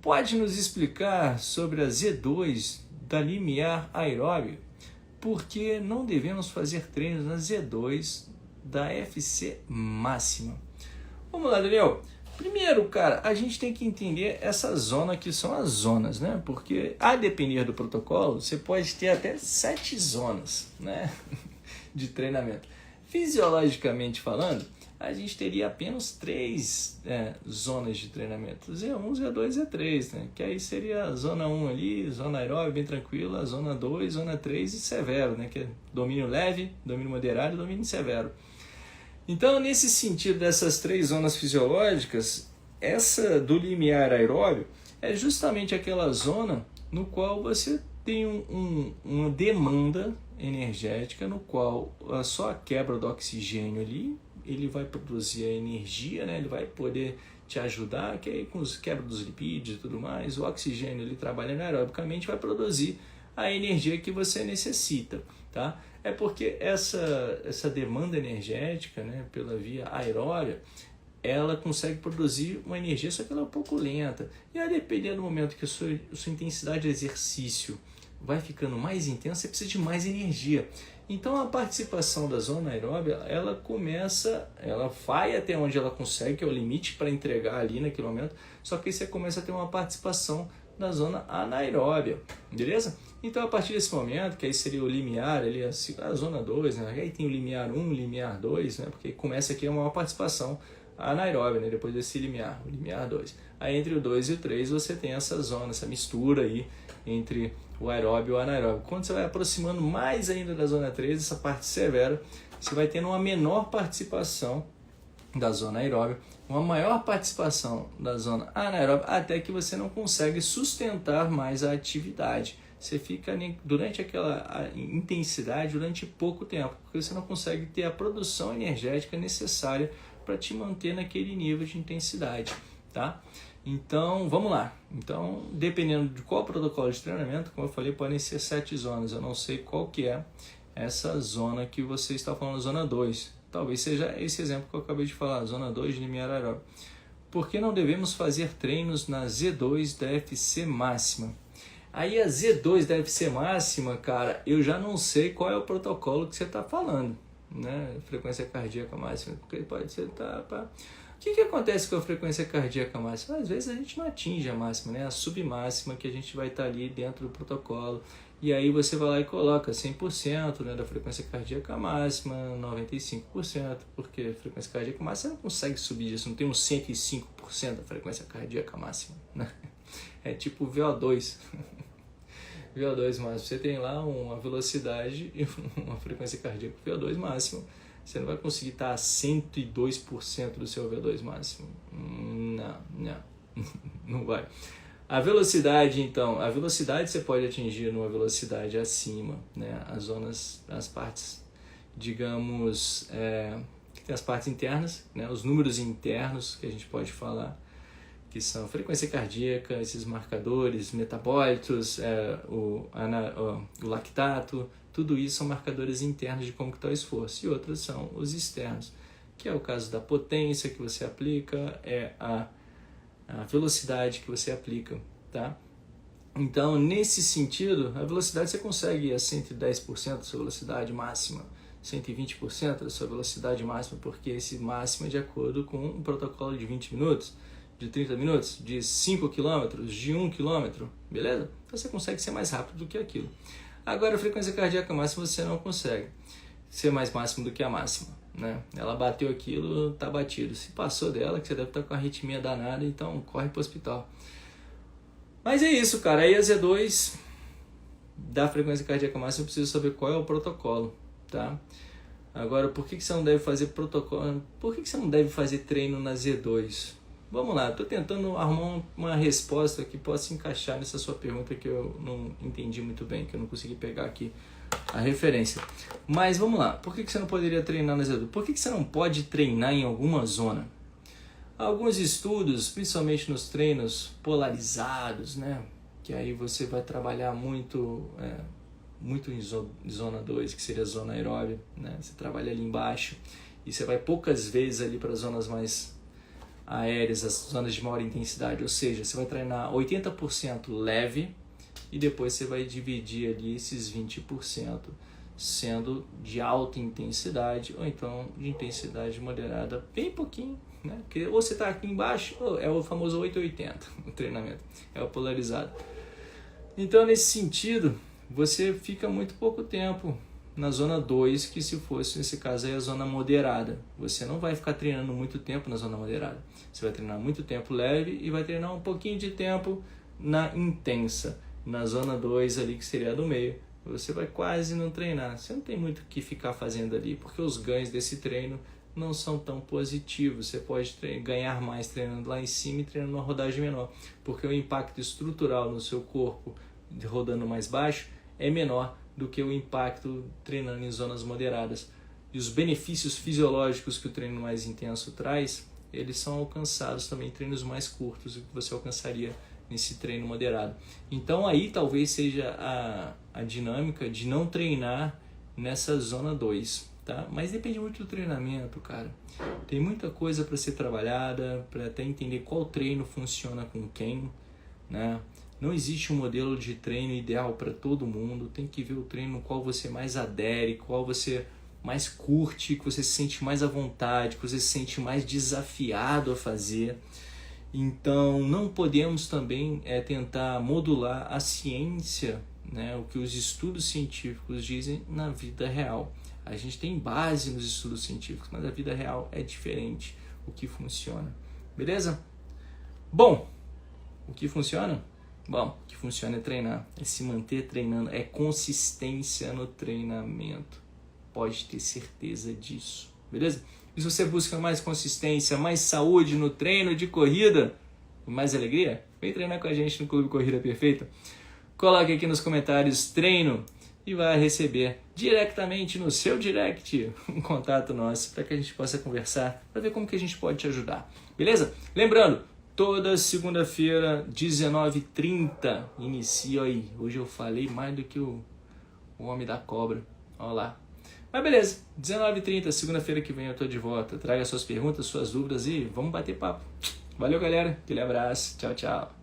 Pode nos explicar sobre a Z2 da limiar aeróbio? Por que não devemos fazer treinos na Z2 da FC máxima? Vamos lá, Daniel. Primeiro, cara, a gente tem que entender essa zona que são as zonas, né? Porque, a depender do protocolo, você pode ter até 7 zonas, né? De treinamento. Fisiologicamente falando, a gente teria apenas 3 zonas de treinamento. Z1, Z2 e Z3, né? Que aí seria a zona 1 ali, zona aeróbica bem tranquila, zona 2, zona 3 e severo, né? Que é domínio leve, domínio moderado e domínio severo. Então, nesse sentido dessas 3 zonas fisiológicas, essa do limiar aeróbio é justamente aquela zona no qual você tem uma demanda energética, no qual só a quebra do oxigênio ali, ele vai produzir a energia, né? Ele vai poder te ajudar, que aí com os quebra dos lipídios e tudo mais, o oxigênio ele trabalhando aerobicamente vai produzir a energia que você necessita, tá? É porque essa demanda energética, né, pela via aeróbia, ela consegue produzir uma energia, só que ela é um pouco lenta. E aí, dependendo do momento que a sua intensidade de exercício vai ficando mais intensa, você precisa de mais energia. Então, a participação da zona aeróbia, ela vai até onde ela consegue, que é o limite para entregar ali naquele momento, só que aí você começa a ter uma participação da zona anaeróbia, beleza? Então, a partir desse momento, que aí seria o limiar, ali, a zona 2, né? Aí tem o limiar 1, limiar 2, né? Porque começa aqui a maior participação anaeróbia, né? Depois desse limiar, o limiar 2. Aí entre o 2 e o 3 você tem essa zona, essa mistura aí entre o aeróbio e o anaeróbio. Quando você vai aproximando mais ainda da zona 3, essa parte severa, você vai tendo uma menor participação da zona aeróbia, uma maior participação da zona anaeróbia, até que você não consegue sustentar mais a atividade. Você fica durante aquela intensidade durante pouco tempo, porque você não consegue ter a produção energética necessária para te manter naquele nível de intensidade, tá? Então, vamos lá. Então, dependendo de qual protocolo de treinamento, como eu falei, podem ser 7 zonas. Eu não sei qual que é essa zona que você está falando, zona 2. Talvez seja esse exemplo que eu acabei de falar, zona 2 de limiar aeróbio. Por que não devemos fazer treinos na Z2 da FC máxima? Aí a Z2 deve ser máxima, cara, eu já não sei qual é o protocolo que você está falando, né? Frequência cardíaca máxima, porque pode ser... O que acontece com a frequência cardíaca máxima? Às vezes a gente não atinge a máxima, né? A submáxima que a gente vai estar ali dentro do protocolo. E aí você vai lá e coloca 100%, né, da frequência cardíaca máxima, 95%, porque a frequência cardíaca máxima você não consegue subir disso, não tem uns 105% da frequência cardíaca máxima, né? É tipo VO2. VO2 máximo, você tem lá uma velocidade e uma frequência cardíaca VO2 máximo, você não vai conseguir estar a 102% do seu VO2 máximo. Não vai. A velocidade, então, a velocidade você pode atingir numa velocidade acima, né? As partes, digamos, que tem as partes internas, né? Os números internos que a gente pode falar, que são frequência cardíaca, esses marcadores, metabólitos, o lactato, tudo isso são marcadores internos de como está o esforço. E outros são os externos, que é o caso da potência que você aplica, a velocidade que você aplica, tá? Então, nesse sentido, a velocidade você consegue ir a 110% da sua velocidade máxima, 120% da sua velocidade máxima, porque esse máximo é de acordo com um protocolo de 20 minutos, de 30 minutos, de 5 km, de 1 km, beleza? Então você consegue ser mais rápido do que aquilo. Agora, a frequência cardíaca máxima você não consegue ser mais máximo do que a máxima, né? Ela bateu aquilo, tá batido. Se passou dela, que você deve estar com arritmia danada, então corre pro hospital. Mas é isso, cara. Aí a Z2 da frequência cardíaca máxima, eu preciso saber qual é o protocolo, tá? Agora, por que você não deve fazer protocolo? Por que você não deve fazer treino na Z2? Vamos lá, estou tentando arrumar uma resposta que possa encaixar nessa sua pergunta que eu não entendi muito bem, que eu não consegui pegar aqui a referência. Mas vamos lá, por que você não poderia treinar na Z2? Por que você não pode treinar em alguma zona? Alguns estudos, principalmente nos treinos polarizados, né? Que aí você vai trabalhar muito em zona 2, que seria a zona aeróbica, né? Você trabalha ali embaixo e você vai poucas vezes ali para zonas mais aéreas, as zonas de maior intensidade, ou seja, você vai treinar 80% leve e depois você vai dividir ali esses 20% sendo de alta intensidade ou então de intensidade moderada, bem pouquinho, né? Porque ou você está aqui embaixo, ou é o famoso 880 o treinamento, é o polarizado. Então, nesse sentido, você fica muito pouco tempo na zona 2, que se fosse, nesse caso aí, a zona moderada. Você não vai ficar treinando muito tempo na zona moderada. Você vai treinar muito tempo leve e vai treinar um pouquinho de tempo na intensa. Na zona 2 ali, que seria a do meio, você vai quase não treinar. Você não tem muito o que ficar fazendo ali, porque os ganhos desse treino não são tão positivos. Você pode ganhar mais treinando lá em cima e treinando uma rodagem menor, porque o impacto estrutural no seu corpo rodando mais baixo é menor do que o impacto treinando em zonas moderadas. E os benefícios fisiológicos que o treino mais intenso traz, eles são alcançados também em treinos mais curtos do que você alcançaria nesse treino moderado. Então aí talvez seja a dinâmica de não treinar nessa zona 2, tá? Mas depende muito do treinamento, cara. Tem muita coisa para ser trabalhada, para até entender qual treino funciona com quem, né? Não existe um modelo de treino ideal para todo mundo, tem que ver o treino no qual você mais adere, qual você mais curte, que você se sente mais à vontade, que você se sente mais desafiado a fazer. Então, não podemos também tentar modular a ciência, né, o que os estudos científicos dizem na vida real. A gente tem base nos estudos científicos, mas a vida real é diferente, o que funciona. Beleza? Bom, o que funciona? Bom, o que funciona é treinar, é se manter treinando, é consistência no treinamento. Pode ter certeza disso, beleza? E se você busca mais consistência, mais saúde no treino de corrida, mais alegria, vem treinar com a gente no Clube Corrida Perfeita. Coloque aqui nos comentários treino e vai receber diretamente no seu direct um contato nosso para que a gente possa conversar, para ver como que a gente pode te ajudar, beleza? Lembrando, toda segunda-feira, 19h30, inicio aí. Hoje eu falei mais do que o homem da cobra. Olha lá. Mas beleza, 19h30, segunda-feira que vem eu tô de volta. Traga suas perguntas, suas dúvidas e vamos bater papo. Valeu, galera. Aquele abraço. Tchau, tchau.